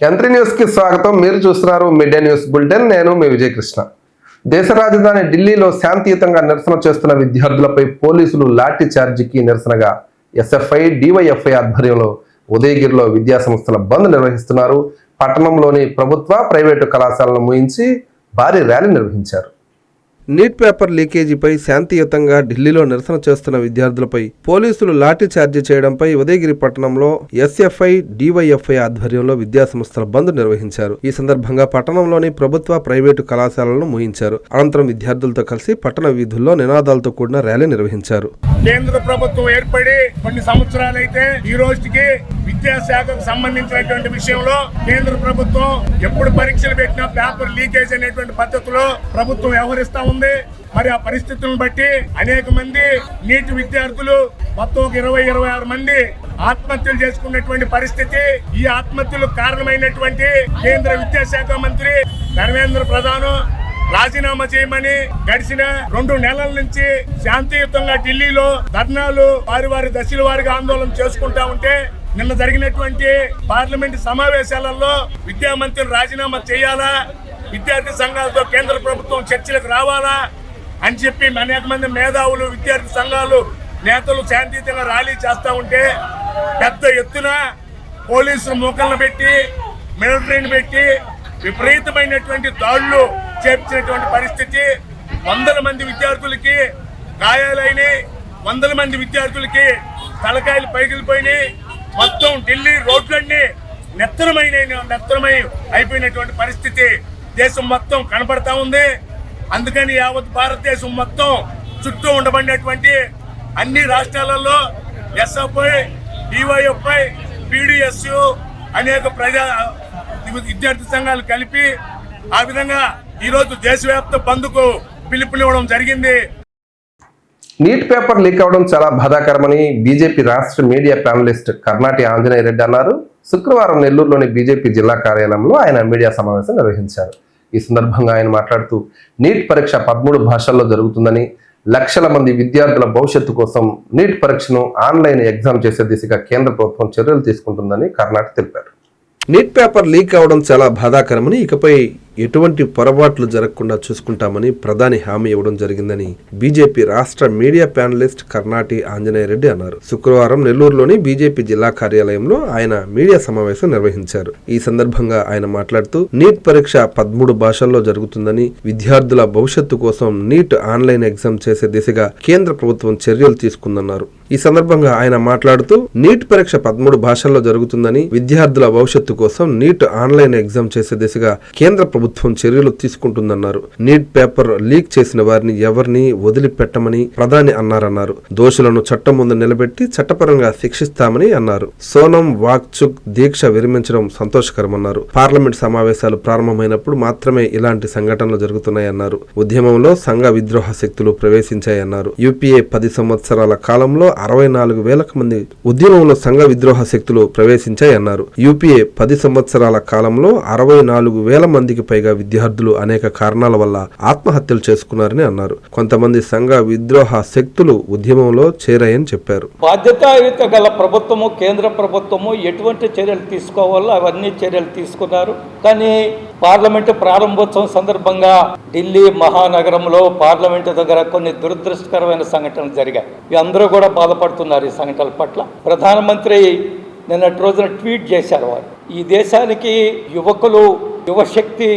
Entry news కి స్వాగతం. మీరు చూస్తున్నారు మీడియా న్యూస్ బులెటిన్. నేను మీ విజయకృష్ణ. దేశ రాజధాని ఢిల్లీలో శాంతియుతంగా నిరసన చేస్తున్న విద్యార్థులపై పోలీసులు లాఠీ చార్జీకి నిరసనగా ఎస్ఎఫ్ఐ డివైఎఫ్ఐ ఆధ్వర్యంలో ఉదయగిరిలో విద్యాసంస్థల బంద్ నిర్వహిస్తున్నారు. పట్టణంలోని ప్రభుత్వ ప్రైవేటు కళాశాలను ముయించి భారీ ర్యాలీ నిర్వహించారు. నీట్ పేపర్ లీకేజీపై శాంతియుతంగా ఢిల్లీలో నిరసన చేస్తున్న విద్యార్థులపై పోలీసులు లాఠీ చార్జీ చేయడంపై ఉదయగిరి పట్టణంలో ఎస్ఎఫ్ఐ డివైఎఫ్ఐ ఆధ్వర్యంలో విద్యాసంస్థల బంద్ నిర్వహించారు. ఈ సందర్భంగా పట్టణంలోని ప్రభుత్వ ప్రైవేటు కళాశాలను ముయించారు. అనంతరం విద్యార్థులతో కలిసి పట్టణ వీధుల్లో నినాదాలతో కూడిన ర్యాలీ నిర్వహించారు. కేంద్ర ప్రభుత్వం ఏర్పడి కొన్ని సంవత్సరాలైతే ఈ రోజుకి విద్యాశాఖకు సంబంధించినటువంటి విషయంలో కేంద్ర ప్రభుత్వం ఎప్పుడు పరీక్షలు పెట్టినా పేపర్ లీకేజ్ అనేటువంటి పద్ధతిలో ప్రభుత్వం వ్యవహరిస్తా ఉంది. మరి ఆ పరిస్థితులను బట్టి అనేక మంది నీటి విద్యార్థులు మొత్తం 26 మంది ఆత్మహత్యలు చేసుకున్నటువంటి పరిస్థితి. ఈ ఆత్మహత్యలకు కారణమైనటువంటి కేంద్ర విద్యాశాఖ మంత్రి ధర్మేంద్ర ప్రధాన్ రాజీనామా చేయమని గడిచిన 2 నెలల నుంచి శాంతియుతంగా ఢిల్లీలో ధర్నాలు వారి దశల వారిగా ఆందోళన చేసుకుంటా ఉంటే నిన్న జరిగినటువంటి పార్లమెంట్ సమావేశాలలో విద్యామంత్రి రాజీనామా చేయాలా, విద్యార్థి సంఘాలతో కేంద్ర ప్రభుత్వం చర్చలకు రావాలా అని చెప్పి అనేక మంది మేధావులు విద్యార్థి సంఘాలు నేతలు శాంతియుతంగా ర్యాలీ చేస్తా ఉంటే పెద్ద ఎత్తున పోలీసులు మూకలను పెట్టి మిలిటరీని పెట్టి విపరీతమైనటువంటి దాడులు చేర్చినటువంటి పరిస్థితి. 100 మంది విద్యార్థులకి గాయాలైన, 100 మంది విద్యార్థులకి తలకాయలు పైకిలిపోయినాయి. మొత్తం ఢిల్లీ రోడ్లన్నీ నెత్తరమై అయిపోయినటువంటి పరిస్థితి దేశం మొత్తం కనపడతా ఉంది. అందుకని యావత్ భారతదేశం మొత్తం చుట్టూ ఉండబడినటువంటి అన్ని రాష్ట్రాలలో ఎస్ఎఫ్ఐ డివైఎఫ్ఐ పిడిఎస్యు అనేక విద్యార్థి సంఘాలు కలిపి ఆ విధంగా ఈరోజు దేశవ్యాప్త బంద్కు పిలుపునివ్వడం జరిగింది. నీట్ పేపర్ లీక్ అవడం చాలా బాధాకరమని బీజేపీ రాష్ట్ర మీడియా ప్యానలిస్ట్ కర్నాటి ఆంజనేయ రెడ్డి అన్నారు. శుక్రవారం నెల్లూరులోని బీజేపీ జిల్లా కార్యాలయంలో ఆయన మీడియా సమావేశం నిర్వహించారు. ఈ సందర్భంగా ఆయన మాట్లాడుతూ నీట్ పరీక్ష 13 భాషల్లో జరుగుతుందని, లక్షల మంది విద్యార్థుల భవిష్యత్తు కోసం నీట్ పరీక్షను ఆన్లైన్ ఎగ్జామ్ చేసే దిశగా కేంద్ర ప్రభుత్వం చర్యలు తీసుకుంటుందని కర్నాటి తెలిపారు. నీట్ పేపర్ లీక్ అవడం చాలా బాధాకరమని, ఇకపై ఎటువంటి పొరపాట్లు జరగకుండా చూసుకుంటామని ప్రధాని హామీ ఇవ్వడం జరిగిందని బీజేపీ రాష్ట్ర మీడియా ప్యానలిస్ట్ కర్నాటి ఆంజనేయ రెడ్డి అన్నారు. శుక్రవారం నెల్లూరులోని బీజేపీ జిల్లా కార్యాలయంలో ఆయన మీడియా సమావేశం నిర్వహించారు. ఈ సందర్భంగా ఆయన మాట్లాడుతూ నీట్ పరీక్ష 13 భాషల్లో జరుగుతుందని, విద్యార్థుల భవిష్యత్తు కోసం నీట్ ఆన్లైన్ ఎగ్జామ్ చేసే దిశగా కేంద్ర ప్రభుత్వం చర్యలు తీసుకుందన్నారు. ఈ సందర్భంగా ఆయన మాట్లాడుతూ నీట్ పరీక్ష 13 భాషల్లో జరుగుతుందని, విద్యార్థుల భవిష్యత్తు కోసం నీట్ ఆన్లైన్ ఎగ్జామ్ చేసే దిశగా కేంద్ర ప్రభుత్వం చర్యలు తీసుకుంటుందన్నారు. నీట్ పేపర్ లీక్ చేసిన వారిని ఎవరిని వదిలిపెట్టమని ప్రధాని అన్నారన్నారు. దోషులను చట్టం ముందు నిలబెట్టి చట్టపరంగా శిక్షిస్తామని అన్నారు. సోనం వాక్చుక్ దీక్ష విరమించడం సంతోషకరమన్నారు. పార్లమెంట్ సమావేశాలు ప్రారంభమైనప్పుడు మాత్రమే ఇలాంటి సంఘటనలు జరుగుతున్నాయన్నారు. ఉద్యమంలో సంఘ విద్రోహ శక్తులు ప్రవేశించాయన్నారు. యూపీఏ 10 సంవత్సరాల కాలంలో 64,000 మంది ఉద్యమంలో సంఘ విద్రోహ శక్తులు ప్రవేశించాయన్నారు. యూపీఏ 10 సంవత్సరాల కాలంలో 64,000 మందికి పైగా విద్యార్థులు అనేక కారణాల వల్ల ఆత్మహత్యలు చేసుకున్నారని అన్నారు. కొంతమంది సంఘ విద్రోహ శక్తులు ఉద్యమంలో చేరాయని చెప్పారు. బాధ్యతాయుత గల ప్రభుత్వము, కేంద్ర ప్రభుత్వము ఎటువంటి చర్యలు తీసుకోవాలో అవన్నీ చర్యలు తీసుకున్నారు. కానీ పార్లమెంటు ప్రారంభోత్సవం సందర్భంగా ఢిల్లీ మహానగరంలో పార్లమెంటు దగ్గర కొన్ని దురదృష్టకరమైన సంఘటనలు జరిగాయి. అందరూ కూడా బాధపడుతున్నారు ఈ సంఘటనల పట్ల. ప్రధానమంత్రి నిన్నటి రోజున ట్వీట్ చేశారు. వారు ఈ దేశానికి యువకులు, యువశక్తి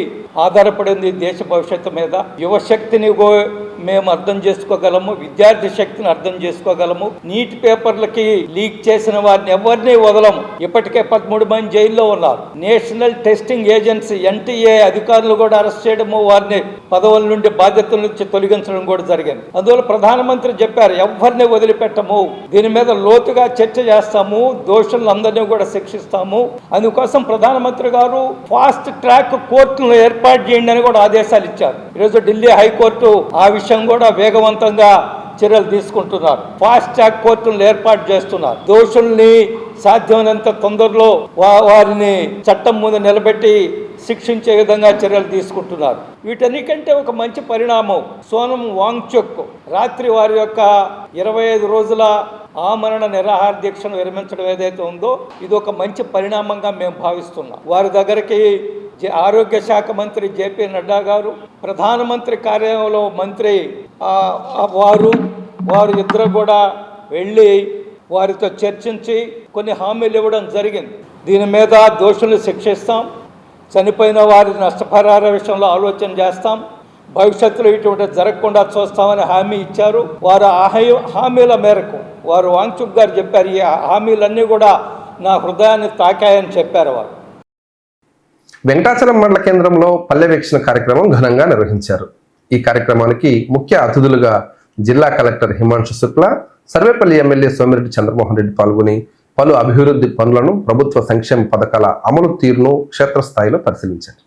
ఆధారపడింది దేశ భవిష్యత్తు మీద. యువశక్తిని మేము అర్థం చేసుకోగలము, విద్యార్థి శక్తిని అర్థం చేసుకోగలము. నీట్ పేపర్లకి లీక్ చేసిన వారిని ఎవరిని వదలము. ఇప్పటికే 13 మంది జైల్లో ఉన్నారు. నేషనల్ టెస్టింగ్ ఏజెన్సీ NTA అధికారులు కూడా అరెస్ట్ చేయడము, వారిని పదవుల నుండి బాధ్యతల నుంచి తొలగించడం కూడా జరిగింది. అందువల్ల ప్రధానమంత్రి చెప్పారు, ఎవరిని వదిలిపెట్టము, దీని మీద లోతుగా చర్చ చేస్తాము, దోషులందరినీ కూడా శిక్షిస్తాము. అందుకోసం ప్రధానమంత్రి గారు ఫాస్ట్ ట్రాక్ కోర్టులను ఏర్పాటు చేయండి అని కూడా ఆదేశాలు ఇచ్చారు. ఈరోజు ఢిల్లీ హైకోర్టు ఆ విషయం కూడా వేగవంతంగా చర్యలు తీసుకుంటున్నారు. ఫాస్ట్ ట్రాక్ కోర్టులను ఏర్పాటు చేస్తున్నారు. దోషుల్ని సాధ్యమైనంత తొందరలో వారిని చట్టం ముందు నిలబెట్టి శిక్షించే విధంగా చర్యలు తీసుకుంటున్నారు. వీటన్నికంటే ఒక మంచి పరిణామం సోనం వాంగ్చుక్ రాత్రి వారి యొక్క 25 రోజుల ఆమరణ నిరాహార దీక్షను విరమించడం ఏదైతే ఉందో ఇది ఒక మంచి పరిణామంగా మేము భావిస్తున్నాం. వారి దగ్గరికి ఆరోగ్య శాఖ మంత్రి జేపీ నడ్డా గారు, ప్రధానమంత్రి కార్యాలయంలో మంత్రి వారు ఇద్దరు కూడా వెళ్ళి వారితో చర్చించి కొన్ని హామీలు ఇవ్వడం జరిగింది. దీని మీద దోషులను శిక్షిస్తాం, చనిపోయిన వారి నష్టపరిహార విషయంలో ఆలోచన చేస్తాం, భవిష్యత్తులో ఇటువంటి జరగకుండా చూస్తామని హామీ ఇచ్చారు. వారు హామీల మేరకు వారు వాంగ్చుక్ గారు చెప్పారు. ఈ హామీలన్నీ కూడా నా హృదయాన్ని తాకాయని చెప్పారు వారు. వెంకటాచలం మండల కేంద్రంలో పల్లె వీక్షణ కార్యక్రమం ఘనంగా నిర్వహించారు. ఈ కార్యక్రమానికి ముఖ్య అతిథులుగా జిల్లా కలెక్టర్ హిమాంశు శుక్లా, సర్వేపల్లి ఎమ్మెల్యే సోమిరెడ్డి చంద్రమోహన్ రెడ్డి పాల్గొని పలు అభివృద్ధి పనులను, ప్రభుత్వ సంక్షేమ పథకాల అమలు తీరును క్షేత్రస్థాయిలో పరిశీలించారు.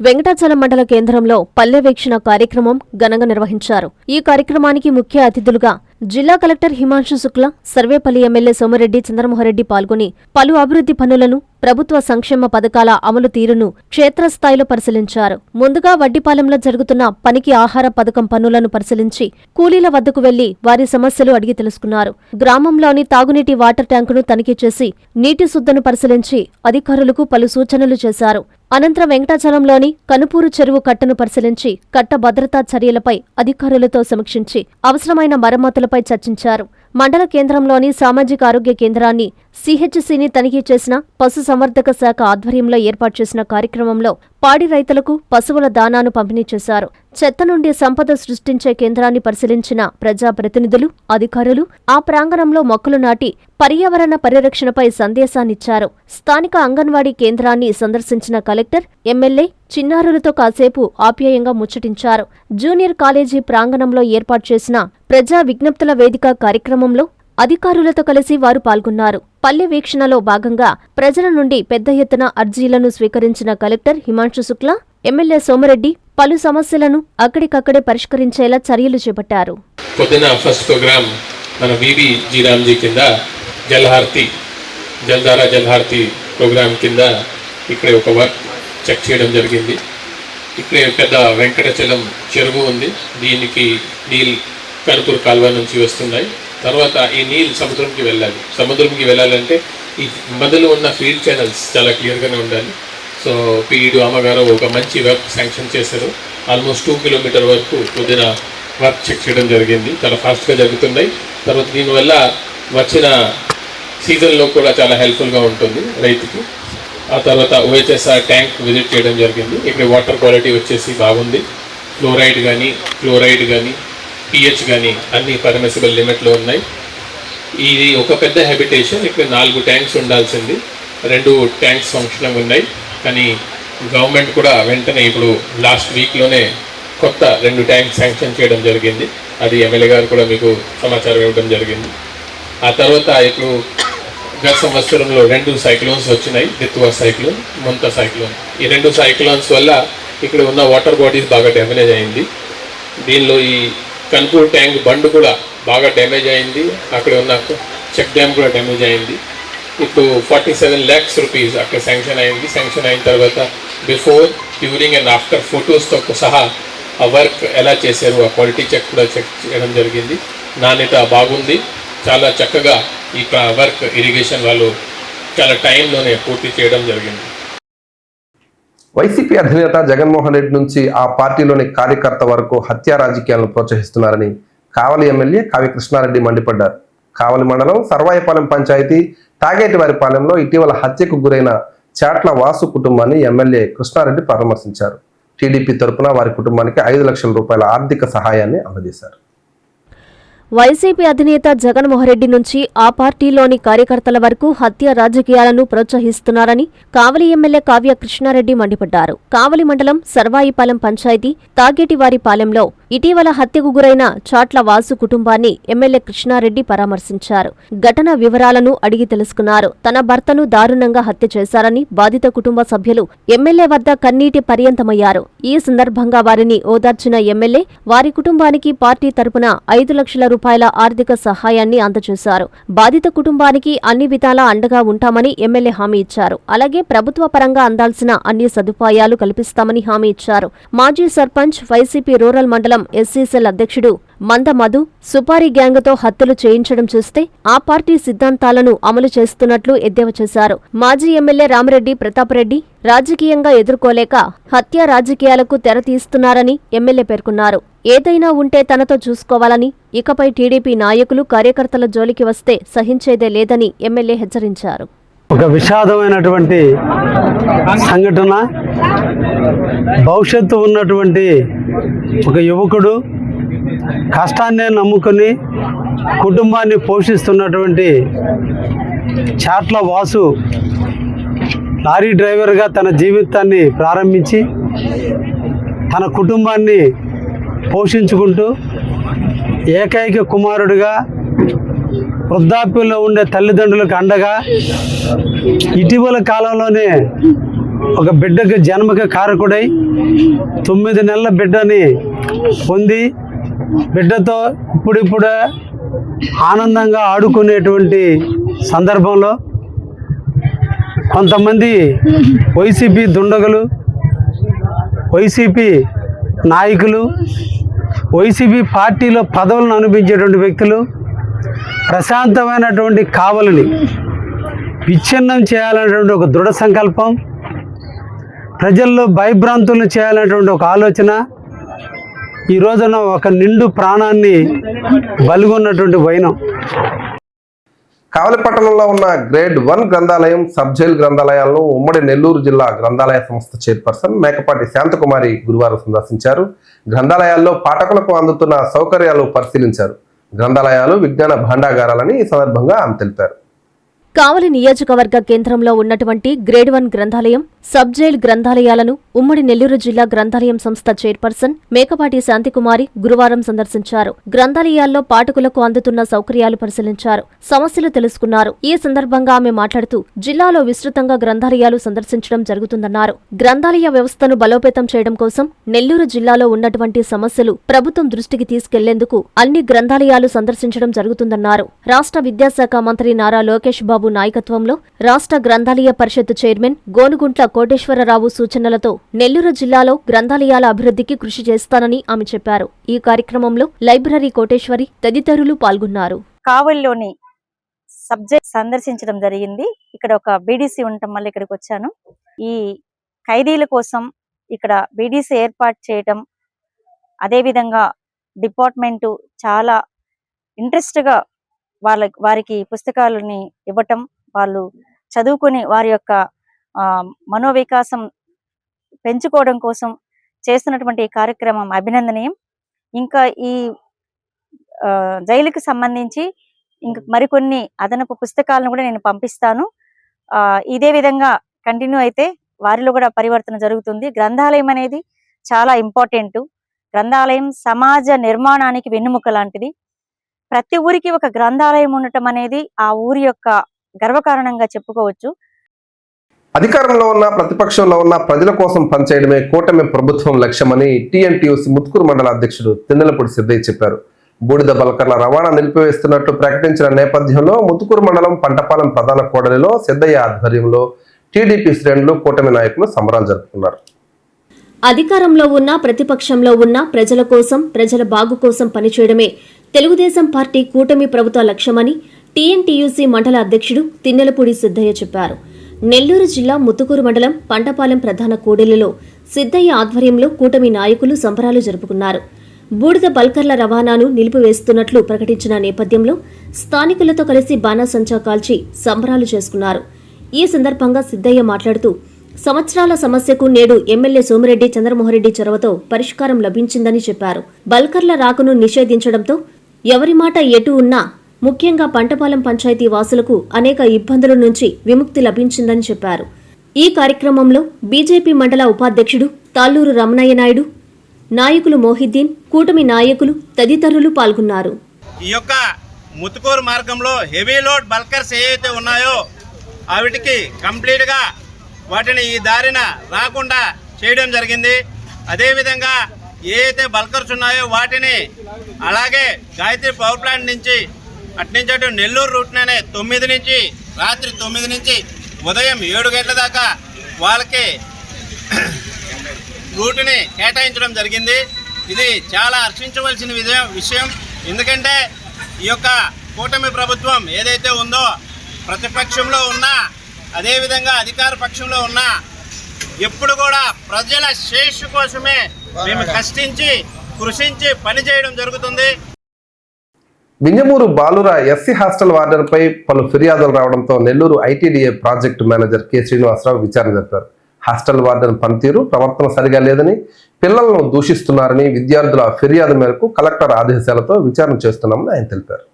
వెంకటాచలం మండల కేంద్రంలో పల్లె వీక్షణ కార్యక్రమం ఘనంగా నిర్వహించారు. ఈ కార్యక్రమానికి ముఖ్య అతిథులుగా జిల్లా కలెక్టర్ హిమాంశు శుక్లా, సర్వేపల్లి ఎమ్మెల్యే సోమిరెడ్డి చంద్రమోహన్రెడ్డి పాల్గొని పలు అభివృద్ధి పనులను, ప్రభుత్వ సంక్షేమ పథకాల అమలు తీరును క్షేత్రస్థాయిలో పరిశీలించారు. ముందుగా వడ్డిపాలెంలో జరుగుతున్న పనికి ఆహార పథకం పనులను పరిశీలించి కూలీల వద్దకు వెళ్లి వారి సమస్యలు అడిగి తెలుసుకున్నారు. గ్రామంలోని తాగునీటి వాటర్ ట్యాంకును తనిఖీ చేసి నీటి శుద్ధను పరిశీలించి అధికారులకు పలు సూచనలు చేశారు. అనంతరం వెంకటాచలంలోని కనుపూరు చెరువు కట్టను పరిశీలించి కట్ట భద్రతా చర్యలపై అధికారులతో సమీక్షించి అవసరమైన మరమ్మతులపై చర్చించారు. మండల కేంద్రంలోని సామాజిక ఆరోగ్య కేంద్రాన్ని, సిహెచ్సిని తనిఖీ చేసిన పశుసంవర్ధక శాఖ ఆధ్వర్యంలో ఏర్పాటు చేసిన కార్యక్రమంలో పాడి రైతులకు పశువుల దానాను పంపిణీ చేశారు. చెత్త నుండి సంపద సృష్టించే కేంద్రాన్ని పరిశీలించిన ప్రజాప్రతినిధులు, అధికారులు ఆ ప్రాంగణంలో మొక్కలు నాటి పర్యావరణ పరిరక్షణపై సందేశాన్నిచ్చారు. స్థానిక అంగన్వాడీ కేంద్రాన్ని సందర్శించిన కలెక్టర్, ఎమ్మెల్యే చిన్నారులతో కాసేపు ఆప్యాయంగా ముచ్చటించారు. జూనియర్ కాలేజీ ప్రాంగణంలో ఏర్పాటు చేసిన ప్రజా విజ్ఞప్తుల వేదిక కార్యక్రమంలో అధికారులతో కలిసి వారు పాల్గొన్నారు. పల్లె వీక్షణలో భాగంగా ప్రజల నుండి పెద్ద ఎత్తున అర్జీలను స్వీకరించిన కలెక్టర్ హిమాంశు శుక్లా, ఎమ్మెల్యే సోమిరెడ్డి పలు సమస్యలను అక్కడికక్కడే పరిష్కరించేలా చర్యలు చేపట్టారు. పొద్దున ఫస్ట్ ప్రోగ్రామ్ మన వివి జీరామ్జీ కింద జల్ధారా ప్రోగ్రామ్ కింద ఇక్కడే ఒక వర్క్ చెక్ చేయడం జరిగింది. ఇక్కడే పెద్ద వెంకటాచలం చెరువు ఉంది. దీనికి నీళ్ళు కనుపూరు కాలువ నుంచి వస్తున్నాయి. తర్వాత ఈ నీళ్ళు సముద్రంకి వెళ్ళాలంటే ఈ మధ్యలో ఉన్న ఫీల్డ్ ఛానల్స్ చాలా క్లియర్గానే ఉండాలి. సో పీఈడి అమ్మగారు ఒక మంచి వర్క్ శాంక్షన్ చేశారు. ఆల్మోస్ట్ 2 కిలోమీటర్ వరకు పొద్దున వర్క్ చెక్ చేయడం జరిగింది. చాలా ఫాస్ట్గా జరుగుతున్నాయి. తర్వాత దీనివల్ల వచ్చిన సీజన్లో కూడా చాలా హెల్ప్ఫుల్గా ఉంటుంది రైతుకి. ఆ తర్వాత OHSR ట్యాంక్ విజిట్ చేయడం జరిగింది. ఇక్కడ వాటర్ క్వాలిటీ వచ్చేసి బాగుంది. ఫ్లోరైడ్ కానీ pH కానీ అన్ని పర్మిసిబుల్ లిమిట్లో ఉన్నాయి. ఇది ఒక పెద్ద హ్యాబిటేషన్. ఇక్కడ 4 ట్యాంక్స్ ఉండాల్సింది, 2 ట్యాంక్స్ ఫంక్షనింగ్ ఉన్నాయి. కానీ గవర్నమెంట్ కూడా వెంటనే ఇప్పుడు లాస్ట్ వీక్లోనే కొత్త 2 ట్యాంక్స్ శాంక్షన్ చేయడం జరిగింది. అది ఎమ్మెల్యే గారు కూడా మీకు సమాచారం ఇవ్వడం జరిగింది. ఆ తర్వాత ఇప్పుడు గత సంవత్సరంలో 2 సైక్లోన్స్ వచ్చినాయి, దిత్వా సైక్లోన్, ముంతా సైక్లోన్. ఈ 2 సైక్లోన్స్ వల్ల ఇక్కడ ఉన్న వాటర్ బాడీస్ బాగా డ్యామేజ్ అయింది. దీనిలో ఈ కన్పూర్ ట్యాంక్ బండ్ కూడా బాగా డ్యామేజ్ అయింది. అక్కడ ఉన్న చెక్ డ్యామ్ కూడా డ్యామేజ్ అయింది. ఇప్పుడు 47 lakhs రూపీస్ అక్కడ శాంక్షన్ అయింది. శాంక్షన్ అయిన తర్వాత బిఫోర్, డ్యూరింగ్ అండ్ ఆఫ్టర్ ఫొటోస్తో సహా ఆ వర్క్ ఎలా చేశారు, ఆ క్వాలిటీ చెక్ కూడా చెక్ చేయడం జరిగింది. నాణ్యత బాగుంది. చాలా చక్కగా ఈ వర్క్ ఇరిగేషన్ వాళ్ళు చాలా టైంలోనే పూర్తి చేయడం జరిగింది. వైసీపీ అధినేత జగన్మోహన్ రెడ్డి నుంచి ఆ పార్టీలోని కార్యకర్త వరకు హత్యా రాజకీయాలను ప్రోత్సహిస్తున్నారని కావలి ఎమ్మెల్యే కావ్య కృష్ణారెడ్డి మండిపడ్డారు. కావలి మండలం సర్వాయిపాలెం పంచాయతీ తాగేటివారిపాలెంలో ఇటీవల హత్యకు గురైన చాట్ల వాసు కుటుంబాన్ని ఎమ్మెల్యే కృష్ణారెడ్డి పరామర్శించారు. టీడీపీ తరపున వారి కుటుంబానికి 5 లక్షల రూపాయల ఆర్థిక సహాయాన్ని అందజేశారు. వైసీపీ అధినేత జగన్మోహన్రెడ్డి నుంచి ఆ పార్టీలోని కార్యకర్తల వరకు హత్య రాజకీయాలను ప్రోత్సహిస్తున్నారని కావలి ఎమ్మెల్యే కావ్య కృష్ణారెడ్డి మండిపడ్డారు. కావలి మండలం సర్వాయిపాలెం పంచాయతీ తాగేటివారిపాలెంలో ఇటీవల హత్యకు గురైన చాట్ల వాసు కుటుంబాన్ని ఎమ్మెల్యే కృష్ణారెడ్డి పరామర్శించారు. ఘటన వివరాలను అడిగి తెలుసుకున్నారు. తన భర్తను దారుణంగా హత్య చేశారని బాధిత కుటుంబ సభ్యులు ఎమ్మెల్యే వద్ద కన్నీటి పర్యంతమయ్యారు. ఈ సందర్భంగా వారిని ఓదార్చిన ఎమ్మెల్యే వారి కుటుంబానికి పార్టీ తరపున 5 లక్షల రూపాయల ఆర్థిక సహాయాన్ని అందజేశారు. బాధిత కుటుంబానికి అన్ని విధాలా అండగా ఉంటామని ఎమ్మెల్యే హామీ ఇచ్చారు. అలాగే ప్రభుత్వ పరంగా అందాల్సిన అన్ని సదుపాయాలు కల్పిస్తామని హామీ ఇచ్చారు. మాజీ సర్పంచ్, వైసీపీ రూరల్ మండలం ఎస్సీ సెల్ అధ్యక్షుడు మంద మధు సుపారీ గ్యాంగ్తో హత్యలు చేయించడం చూస్తే ఆ పార్టీ సిద్ధాంతాలను అమలు చేస్తున్నట్లు ఎద్దేవా చేశారు. మాజీ ఎమ్మెల్యే రామిరెడ్డి ప్రతాపరెడ్డి రాజకీయంగా ఎదుర్కోలేక హత్య రాజకీయాలకు తెరతీస్తున్నారని ఎమ్మెల్యే పేర్కొన్నారు. ఏదైనా ఉంటే తనతో చూసుకోవాలని, ఇకపై టీడీపీ నాయకులు కార్యకర్తల జోలికి వస్తే సహించేదే లేదని ఎమ్మెల్యే హెచ్చరించారు. ఒక విషాదమైనటువంటి సంఘటన. భవిష్యత్తు ఉన్నటువంటి ఒక యువకుడు కష్టాన్నే నమ్ముకొని కుటుంబాన్ని పోషిస్తున్నటువంటి చాట్ల వాసు లారీ డ్రైవర్గా తన జీవితాన్ని ప్రారంభించి తన కుటుంబాన్ని పోషించుకుంటూ ఏకైక కుమారుడిగా వృద్ధాప్యంలో ఉండే తల్లిదండ్రులకు అండగా ఇటీవల కాలంలోనే ఒక బిడ్డకు జన్మకి కారకుడై 9 నెలల బిడ్డని పొంది బిడ్డతో ఇప్పుడిప్పుడే ఆనందంగా ఆడుకునేటువంటి సందర్భంలో కొంతమంది వైసీపీ దుండగులు, వైసీపీ నాయకులు, వైసీపీ పార్టీలో పదవులను అనుభవించేటువంటి వ్యక్తులు ప్రశాంతమైనటువంటి కావలిని విచ్ఛిన్నం చేయాలనేటువంటి ఒక దృఢ సంకల్పం, ప్రజల్లో భయభ్రాంతులను చేయాలనేటువంటి ఒక ఆలోచన ఈ రోజున ఒక నిండు ప్రాణాన్ని బలిగొన్నటువంటి వైనం. కావలి పట్టణంలో ఉన్న గ్రేడ్ 1 గ్రంథాలయం, సబ్ జైల్ గ్రంథాలయాలను ఉమ్మడి నెల్లూరు జిల్లా గ్రంథాలయ సంస్థ చైర్పర్సన్ మేకపాటి శాంతకుమారి గురువారం సందర్శించారు. గ్రంథాలయాల్లో పాఠకులకు అందుతున్న సౌకర్యాలు పరిశీలించారు. గ్రంథాలయాలు విజ్ఞాన భాండాగారాలని ఈ సందర్భంగా ఆమె తెలిపారు. కావలి నియోజకవర్గ కేంద్రంలో ఉన్నటువంటి గ్రేడ్ 1 గ్రంథాలయం, సబ్ జైల్ గ్రంథాలయాలను ఉమ్మడి నెల్లూరు జిల్లా గ్రంథాలయం సంస్థ చైర్పర్సన్ మేకపాటి శాంతికుమారి గురువారం సందర్శించారు. గ్రంథాలయాల్లో పాఠకులకు అందుతున్న సౌకర్యాలు పరిశీలించారు. సమస్యలు తెలుసుకున్నారు. ఈ సందర్భంగా ఆమె మాట్లాడుతూ జిల్లాలో విస్తృతంగా గ్రంథాలయాలు సందర్శించడం జరుగుతుందన్నారు. గ్రంథాలయ వ్యవస్థను బలోపేతం చేయడం కోసం నెల్లూరు జిల్లాలో ఉన్నటువంటి సమస్యలు ప్రభుత్వం దృష్టికి తీసుకెళ్లేందుకు అన్ని గ్రంథాలయాలు సందర్శించడం జరుగుతుందన్నారు. రాష్ట్ర విద్యాశాఖ మంత్రి నారా లోకేష్ బాబు నాయకత్వంలో రాష్ట్ర గ్రంథాలయ పరిషత్ చైర్మన్ గోనుగుంట్ల కోటేశ్వరరావు సూచనలతో నెల్లూరు జిల్లాలో గ్రంథాలయాల అభివృద్ధికి కృషి చేస్తానని ఆమె చెప్పారు. ఈ కార్యక్రమంలో లైబ్రరీ కోటేశ్వరి తదితరులు పాల్గొన్నారు. కావలిలోని సబ్జెక్ట్ సందర్శించడం జరిగింది. ఇక్కడ ఒక బీడీసీ ఉండటం వల్ల ఇక్కడికి వచ్చాను. ఈ ఖైదీల కోసం ఇక్కడ బీడీసీ ఏర్పాటు చేయటం, అదేవిధంగా డిపార్ట్మెంటు చాలా ఇంట్రెస్ట్గా వారికి పుస్తకాలని ఇవ్వటం, వాళ్ళు చదువుకుని వారి యొక్క మనోవికాసం పెంచుకోవడం కోసం చేస్తున్నటువంటి ఈ కార్యక్రమం అభినందనీయం. ఇంకా ఈ జైలుకి సంబంధించి ఇంకా మరికొన్ని అదనపు పుస్తకాలను కూడా నేను పంపిస్తాను. ఇదే విధంగా కంటిన్యూ అయితే వారిలో కూడా పరివర్తన జరుగుతుంది. గ్రంథాలయం అనేది చాలా ఇంపార్టెంట్. గ్రంథాలయం సమాజ నిర్మాణానికి వెన్నెముక లాంటిది. ప్రతి ఊరికి ఒక గ్రంథాలయం ఉండటం అనేది ఆ ఊరి యొక్క గర్వకారణంగా చెప్పుకోవచ్చు. అధికారంలో ఉన్న ప్రతిపక్షంలో ఉన్న ప్రజల కోసం పనిచేయడమే కూటమి ప్రభుత్వం లక్ష్యమని టీఎన్టీయూసీ ముత్తుకూరు మండల అధ్యక్షుడు తిన్నెలపూడి సిద్ధయ్య చెప్పారు. బూడిద బల్కర్ల రవాణా నిలిపివేస్తున్నట్టు ప్రకటించిన నేపథ్యంలో ముత్తుకూరు మండలం పంటపాలెం ప్రధాన కూడలిలో సిద్ధయ్య ఆధ్వర్యంలో టీడీపీ శ్రేణులు, కూటమి నాయకులు సంబరాలు జరుపుకున్నారు. అధికారంలో ఉన్న ప్రతిపక్షంలో ఉన్న ప్రజల కోసం, ప్రజల బాగు కోసం పనిచేయడమే తెలుగుదేశం పార్టీ కూటమి ప్రభుత్వ లక్ష్యమని టీఎన్టీయూసీ మండల అధ్యక్షుడు తిన్నెలపూడి సిద్ధయ్య చెప్పారు. నెల్లూరు జిల్లా ముత్తుకూరు మండలం పంటపాలెం ప్రధాన కూడలిలో సిద్ధయ్య ఆధ్వర్యంలో కూటమి నాయకులు సంబరాలు జరుపుకున్నారు. బూడిద బల్కర్ల రవాణాను నిలిపివేస్తున్నట్లు ప్రకటించిన నేపథ్యంలో స్థానికులతో కలిసి బాణాసంచా కాల్చి సంబరాలు చేసుకున్నారు. ఈ సందర్భంగా సిద్ధయ్య మాట్లాడుతూ సంవత్సరాల సమస్యకు నేడు ఎమ్మెల్యే సోమిరెడ్డి చంద్రమోహన్రెడ్డి చొరవతో పరిష్కారం లభించిందని చెప్పారు. బల్కర్ల రాకను నిషేధించడంతో ఎవరి మాట ఎటు ఉన్నా ముఖ్యంగా పంటపాలెం పంచాయతీ వాసులకు అనేక ఇబ్బందుల నుంచి విముక్తి లభించిందని చెప్పారు. ఈ కార్యక్రమంలో బీజేపీ మండల ఉపాధ్యక్షుడు తాళ్లూరు రమణయ్య నాయుడు, నాయకులు మోహిద్దీన్, కూటమి నాయకులు తదితరులు పాల్గొన్నారు. ఈ యొక్క ముత్తుకూరు మార్గంలో హెవీ లోడ్ బల్కర్స్ ఏవైతే ఉన్నాయో వాటికి కంప్లీట్గా వాటిని ఈ దారిన రాకుండా చేయడం జరిగింది. అదేవిధంగా ఏవైతే బల్కర్స్ ఉన్నాయో వాటిని అలాగే గాయత్రి పవర్ ప్లాంట్ నుంచి అట్నుంచి అటు నెల్లూరు రూట్లోనే 9 నుంచి రాత్రి 9 నుంచి ఉదయం 7 గంటల దాకా వాళ్ళకి రూటుని కేటాయించడం జరిగింది. ఇది చాలా హర్షించవలసిన విషయం. ఎందుకంటే ఈ యొక్క కూటమి ప్రభుత్వం ఏదైతే ఉందో ప్రతిపక్షంలో ఉన్నా అదేవిధంగా అధికార పక్షంలో ఉన్నా ఎప్పుడు కూడా ప్రజల శ్రేయస్సు కోసమే మేము కృషించి పనిచేయడం జరుగుతుంది. వింజమూరు బాలుర ఎస్సీ హాస్టల్ వార్డెన్పై పలు ఫిర్యాదులు రావడంతో Nellore ITDA project manager K Srinivasarao విచారణ జరిపారు. హాస్టల్ వార్డెన్ పనితీరు, ప్రవర్తన సరిగా లేదని, పిల్లలను దూషిస్తున్నారని విద్యార్థుల ఫిర్యాదు మేరకు కలెక్టర్ ఆదేశాలతో విచారణ చేస్తున్నామని ఆయన తెలిపారు.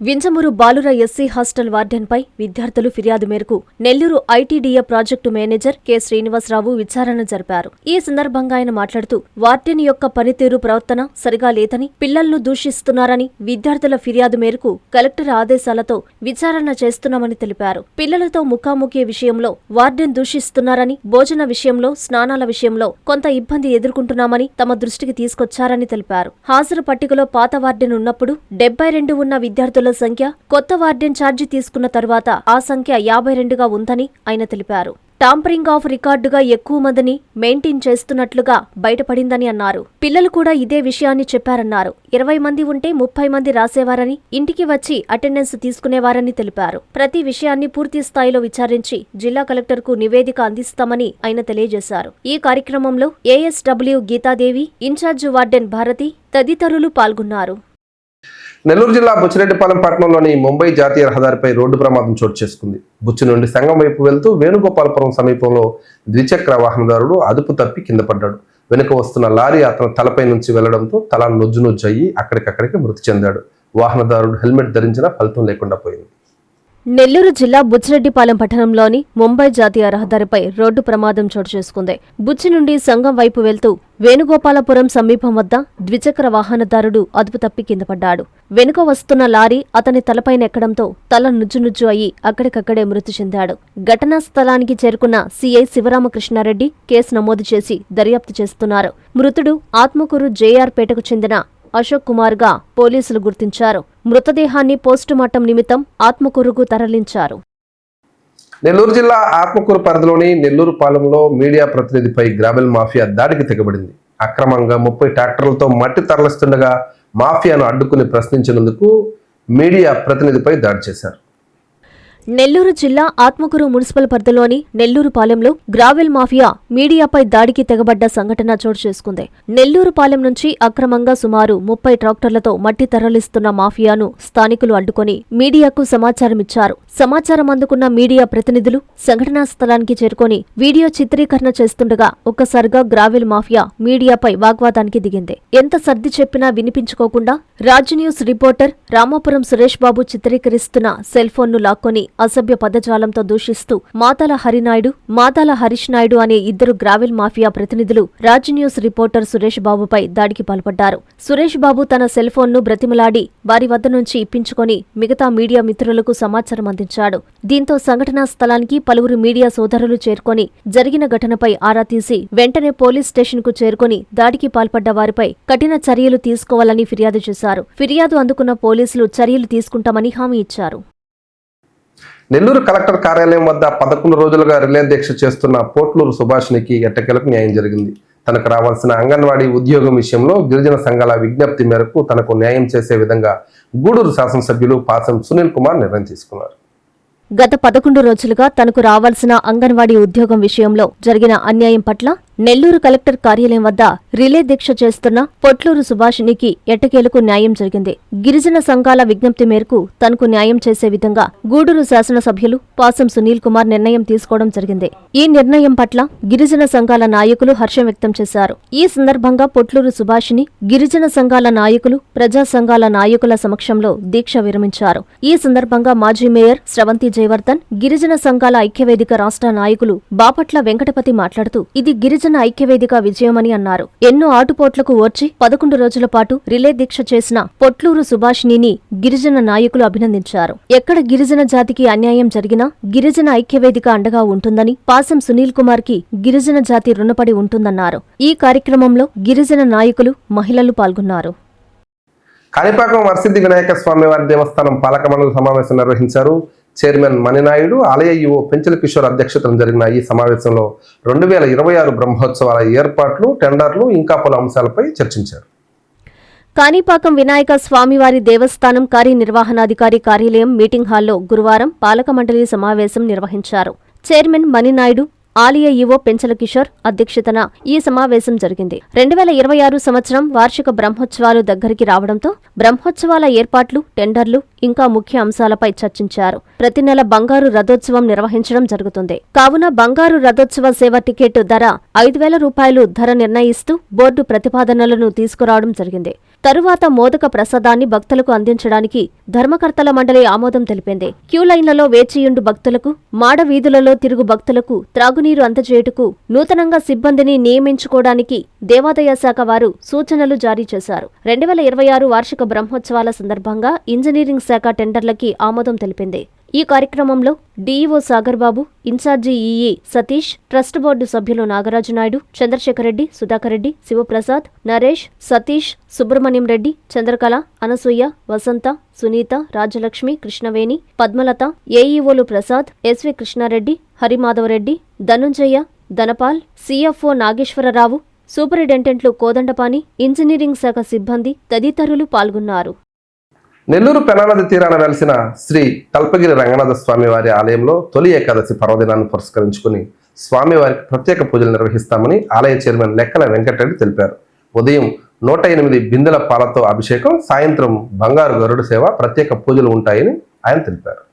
వింజమూరు బాలుర ఎస్సీ హాస్టల్ వార్డెన్పై విద్యార్థులు ఫిర్యాదు మేరకు Nellore ITDA project manager K Srinivasarao విచారణ జరిపారు. ఈ సందర్భంగా ఆయన మాట్లాడుతూ వార్డెన్ యొక్క పనితీరు, ప్రవర్తన సరిగా లేదని, పిల్లలను దూషిస్తున్నారని విద్యార్థుల ఫిర్యాదు మేరకు కలెక్టర్ ఆదేశాలతో విచారణ చేస్తున్నామని తెలిపారు. పిల్లలతో ముఖాముఖి విషయంలో వార్డెన్ దూషిస్తున్నారని, భోజన విషయంలో, స్నానాల విషయంలో కొంత ఇబ్బంది ఎదుర్కొంటున్నామని తమ దృష్టికి తీసుకొచ్చారని తెలిపారు. హాజరు పట్టికలో పాత వార్డెన్ ఉన్నప్పుడు 72 ఉన్న విద్యార్థుల సంఖ్య కొత్త వార్డెన్ ఛార్జీ తీసుకున్న తర్వాత ఆ సంఖ్య 52గా ఉందని ఆయన తెలిపారు. టాంపరింగ్ ఆఫ్ రికార్డుగా ఎక్కువ మందిని మెయింటైన్ చేస్తున్నట్లుగా బయటపడిందని అన్నారు. పిల్లలు కూడా ఇదే విషయాన్ని చెప్పారన్నారు. 20 మంది ఉంటే 30 మంది రాసేవారని, ఇంటికి వచ్చి అటెండెన్స్ తీసుకునేవారని తెలిపారు. ప్రతి విషయాన్ని పూర్తి స్థాయిలో విచారించి జిల్లా కలెక్టర్కు నివేదిక అందిస్తామని ఆయన తెలియజేశారు. ఈ కార్యక్రమంలో ASW Geethadevi, incharge warden Bharathi తదితరులు పాల్గొన్నారు. నెల్లూరు జిల్లా బుచ్చిరెడ్డిపాలెం పట్టణంలోని ముంబై జాతీయ రహదారిపై రోడ్డు ప్రమాదం చోటు చేసుకుంది. బుచ్చి నుండి సంగం వైపు వెళ్తూ వేణుగోపాలపురం సమీపంలో ద్విచక్ర వాహనదారుడు అదుపు తప్పి కింద పడ్డాడు. వెనుక వస్తున్న లారీ అతను తలపై నుంచి వెళ్లడంతో తల నొజ్జు అయ్యి అక్కడికక్కడికి మృతి చెందాడు. వాహనదారుడు హెల్మెట్ ధరించినా ఫలితం లేకుండా పోయింది. నెల్లూరు జిల్లా బుచ్చిరెడ్డిపాలెం పట్టణంలోని ముంబై జాతీయ రహదారిపై రోడ్డు ప్రమాదం చోటు చేసుకుంది. బుచ్చి నుండి సంగం వైపు వెళ్తూ వేణుగోపాలపురం సమీపం వద్ద ద్విచక్ర వాహనదారుడు అదుపు తప్పి కింద పడ్డాడు. వెనుక వస్తున్న లారీ అతని తలపైనెక్కడంతో తల నుజ్జు అయ్యి అక్కడికక్కడే మృతి చెందాడు. ఘటనా స్థలానికి చేరుకున్న సీఐ శివరామకృష్ణారెడ్డి కేసు నమోదు చేసి దర్యాప్తు చేస్తున్నారు. మృతుడు ఆత్మకూరు జేఆర్ పేటకు చెందిన అశోక్ కుమార్ గా పోలీసులు గుర్తించారు. మృతదేహాన్ని పోస్టుమార్టం నిమిత్తం ఆత్మకూరుకు తరలించారు. నెల్లూరు జిల్లా ఆత్మకూరు పరిధిలోని నెల్లూరు పాలెంలో మీడియా ప్రతినిధిపై గ్రావెల్ మాఫియా దాడికి తెగబడింది. అక్రమంగా 30 ట్రాక్టర్లతో మట్టి తరలిస్తుండగా మాఫియాను అడ్డుకుని ప్రశ్నించినందుకు మీడియా ప్రతినిధిపై దాడి చేశారు. నెల్లూరు జిల్లా ఆత్మకూరు మున్సిపల్ పరిధిలోని నెల్లూరు పాలెంలో గ్రావెల్ మాఫియా మీడియాపై దాడికి తెగబడ్డ సంఘటన చోటు చేసుకుంది. నెల్లూరు పాలెం నుంచి అక్రమంగా సుమారు 30 ట్రాక్టర్లతో మట్టి తరలిస్తున్న మాఫియాను స్థానికులు అడ్డుకొని మీడియాకు సమాచారమిచ్చారు. సమాచారం అందుకున్న మీడియా ప్రతినిధులు సంఘటనా స్థలానికి చేరుకొని వీడియో చిత్రీకరణ చేస్తుండగా ఒక్కసారిగా గ్రావెల్ మాఫియా మీడియాపై వాగ్వాదానికి దిగింది. ఎంత సర్ది చెప్పినా వినిపించుకోకుండా Raj news reporter Ramapuram Suresh Babu చిత్రీకరిస్తున్న cell ఫోన్ను లాక్కొని అసభ్య పదజాలంతో దూషిస్తూ మాతాల హరినాయుడు, మాతాల హరీష్ నాయుడు అనే 2 గ్రావెల్ మాఫియా ప్రతినిధులు రాజ్ న్యూస్ రిపోర్టర్ సురేష్ బాబుపై దాడికి పాల్పడ్డారు. సురేష్ బాబు తన సెల్ ఫోన్ను బ్రతిమలాడి వారి వద్ద నుంచి ఇప్పించుకొని మిగతా మీడియా మిత్రులకు సమాచారం అందించాడు. దీంతో సంఘటనా స్థలానికి పలువురు మీడియా సోదరులు చేరుకొని జరిగిన ఘటనపై ఆరా తీసి వెంటనే పోలీస్ స్టేషన్కు చేరుకొని దాడికి పాల్పడ్డ వారిపై కఠిన చర్యలు తీసుకోవాలని ఫిర్యాదు చేశారు. ఫిర్యాదు అందుకున్న పోలీసులు చర్యలు తీసుకుంటామని హామీ ఇచ్చారు. నెల్లూరు కలెక్టర్ కార్యాలయం వద్ద 11 రోజులుగా రిలే దీక్ష చేస్తున్న పోట్లూరు సుభాష్నికి ఎట్టకేలకు న్యాయం జరిగింది. తనకు రావాల్సిన అంగన్వాడీ ఉద్యోగం విషయంలో గిరిజన సంఘాల విజ్ఞప్తి మేరకు తనకు న్యాయం చేసే విధంగా గూడూరు శాసనసభ్యులు పాసం సునీల్ కుమార్ నిర్ణయం తీసుకున్నారు. గత 11 రోజులుగా తనకు రావాల్సిన అంగన్వాడీ ఉద్యోగం విషయంలో జరిగిన అన్యాయం పట్ల నెల్లూరు కలెక్టర్ కార్యాలయం వద్ద రిలే దీక్ష చేస్తున్న పొట్లూరు సుభాషిణికి ఎట్టకేలకు న్యాయం జరిగింది. గిరిజన సంఘాల విజ్ఞప్తి మేరకు తనకు న్యాయం చేసే విధంగా గూడూరు శాసనసభ్యులు పాసం సునీల్ కుమార్ నిర్ణయం తీసుకోవడం జరిగింది. ఈ నిర్ణయం పట్ల గిరిజన సంఘాల నాయకులు హర్షం వ్యక్తం చేశారు. ఈ సందర్భంగా పొట్లూరు సుభాషిణి గిరిజన సంఘాల నాయకులు, ప్రజా సంఘాల నాయకుల సమక్షంలో దీక్ష విరమించారు. ఈ సందర్భంగా మాజీ మేయర్ స్రవంతి జయవర్ధన్, గిరిజన సంఘాల ఐక్యవేదిక రాష్ట్ర నాయకులు బాపట్ల వెంకటపతి మాట్లాడుతూ ఇది గిరిజన గిరిజన ఐక్యవేదిక విజయమని అన్నారు. ఎన్నో ఆటుపోట్లకు ఓర్చి 11 రోజుల పాటు రిలే దీక్ష చేసిన పొట్లూరు సుభాషిణిని గిరిజన నాయకులు అభినందించారు. ఎక్కడ గిరిజన జాతికి అన్యాయం జరిగినా గిరిజన ఐక్యవేదిక అండగా ఉంటుందని, పాసం సునీల్ కుమార్ కి గిరిజన జాతి రుణపడి ఉంటుందన్నారు. ఈ కార్యక్రమంలో గిరిజన నాయకులు, మహిళలు పాల్గొన్నారు. కాణిపాకం వరసిద్ధి వినాయక స్వామివారి దేవస్థానం పాలక మండలి సమావేశం నిర్వహించారు. చైర్మన్ మణినాయుడు, ఆలయ ఈవో పెంచల కిషోర్ అధ్యక్షతన జరిగిన ఈ సమావేశంలో 2026 బ్రహ్మోత్సవాల ఏర్పాట్లు, టెండర్లు, ఇంకా పలు అంశాలపై చర్చించారు. కాణిపాకం వినాయక స్వామివారి దేవస్థానం కార్యనిర్వహణాధికారి కార్యాలయం మీటింగ్ హాల్లో గురువారం పాలక మండలి సమావేశం నిర్వహించారు. చైర్మన్ మణినాయుడు, ఆలయ ఈవో పెంచల కిషోర్ అధ్యక్షతన ఈ సమావేశం జరిగింది. 2026 సంవత్సరం వార్షిక బ్రహ్మోత్సవాలు దగ్గరికి రావడంతో బ్రహ్మోత్సవాల ఏర్పాట్లు, టెండర్లు, ఇంకా ముఖ్య అంశాలపై చర్చించారు. ప్రతి నెల బంగారు రథోత్సవం నిర్వహించడం జరుగుతుంది. కావున బంగారు రథోత్సవ సేవ టికెట్ ధర 5,000 రూపాయలు ధర నిర్ణయిస్తూ బోర్డు ప్రతిపాదనలను తీసుకురావడం జరిగింది. తరువాత మోదక ప్రసాదాన్ని భక్తులకు అందించడానికి ధర్మకర్తల మండలి ఆమోదం తెలిపింది. క్యూ లైన్లలో వేచియుండు భక్తులకు, మాడ వీధులలో తిరుగు భక్తులకు త్రాగునీరు అందజేయుటకు నూతనంగా సిబ్బందిని నియమించుకోవడానికి దేవాదాయ శాఖ వారు సూచనలు జారీ చేశారు. 2026 వార్షిక బ్రహ్మోత్సవాల సందర్భంగా ఇంజనీరింగ్ శాఖ టెండర్లకి ఆమోదం తెలిపింది. ఈ కార్యక్రమంలో DEO Sagar Babu, incharge EE Satish, trust board సభ్యులు నాగరాజు నాయుడు, చంద్రశేఖర్ రెడ్డి, సుధాకర్ రెడ్డి, శివప్రసాద్, నరేష్, సతీష్, సుబ్రహ్మణ్యం రెడ్డి, చంద్రకళ, అనసూయ, వసంత, సునీత, రాజలక్ష్మి, కృష్ణవేణి, పద్మలత, ఏఈఓలు ప్రసాద్, ఎస్వి కృష్ణారెడ్డి, హరిమాధవరెడ్డి, ధనుంజయ, ధనపాల్, సిఎఫ్ఓ నాగేశ్వరరావు, సూపరింటెండెంట్లు కోదండపాని, ఇంజనీరింగ్ శాఖ సిబ్బంది తదితరులు పాల్గొన్నారు. నెల్లూరు పెనానది తీరాన వెలిసిన శ్రీ తల్పగిరి రంగనాథ స్వామివారి ఆలయంలో తొలి ఏకాదశి పర్వదినాన్ని పురస్కరించుకుని స్వామివారికి ప్రత్యేక పూజలు నిర్వహిస్తామని ఆలయ చైర్మన్ లెక్కల వెంకటరెడ్డి తెలిపారు. ఉదయం 108 బిందెల పాలతో అభిషేకం, సాయంత్రం బంగారు గరుడ సేవ, ప్రత్యేక పూజలు ఉంటాయని ఆయన తెలిపారు.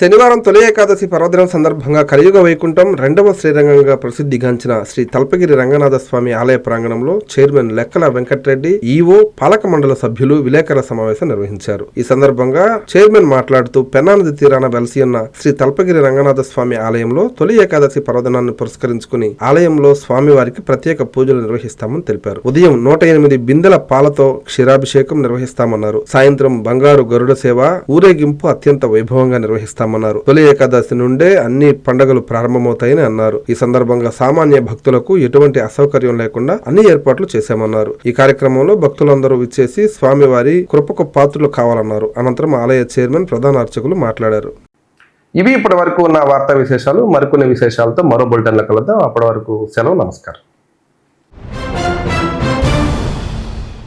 శనివారం తొలి ఏకాదశి పర్వదినం సందర్భంగా కలియుగ వైకుంఠం 2వ శ్రీరంగంగా ప్రసిద్ధిగాంచిన శ్రీ తల్పగిరి రంగనాథ స్వామి ఆలయ ప్రాంగణంలో చైర్మన్ లెక్కల వెంకటరెడ్డి, ఈవో, పాలక మండలి సభ్యులు విలేకరుల సమావేశం నిర్వహించారు. ఈ సందర్భంగా చైర్మన్ మాట్లాడుతూ పెన్నానది తీరాన వెలసి ఉన్న శ్రీ తల్పగిరి రంగనాథ స్వామి ఆలయంలో తొలి ఏకాదశి పర్వదినాన్ని పురస్కరించుకుని ఆలయంలో స్వామివారికి ప్రత్యేక పూజలు నిర్వహిస్తామని తెలిపారు. ఉదయం 108 బిందెల పాలతో క్షీరాభిషేకం నిర్వహిస్తామన్నారు. సాయంత్రం బంగారు గరుడ సేవ, ఊరేగింపు అత్యంత వైభవంగా నిర్వహిస్తామన్నారు. తొలి ఏకాదశి నుండే అన్ని పండుగలు ప్రారంభమవుతాయని అన్నారు. ఈ సందర్భంగా సామాన్య భక్తులకు ఎటువంటి అసౌకర్యం లేకుండా అన్ని ఏర్పాట్లు చేశామన్నారు. ఈ కార్యక్రమంలో భక్తులందరూ విచ్చేసి స్వామివారి కృపకు పాత్రలు కావాలన్నారు. అనంతరం ఆలయ చైర్మన్, ప్రధాన అర్చకులు మాట్లాడారు. ఇవి ఇప్పటి వరకు ఉన్న వార్తా విశేషాలు. మరికొన్ని విశేషాలతో మరో బులెటిన్లో కలుద్దాం. అప్పటి వరకు సెలవు, నమస్కారం.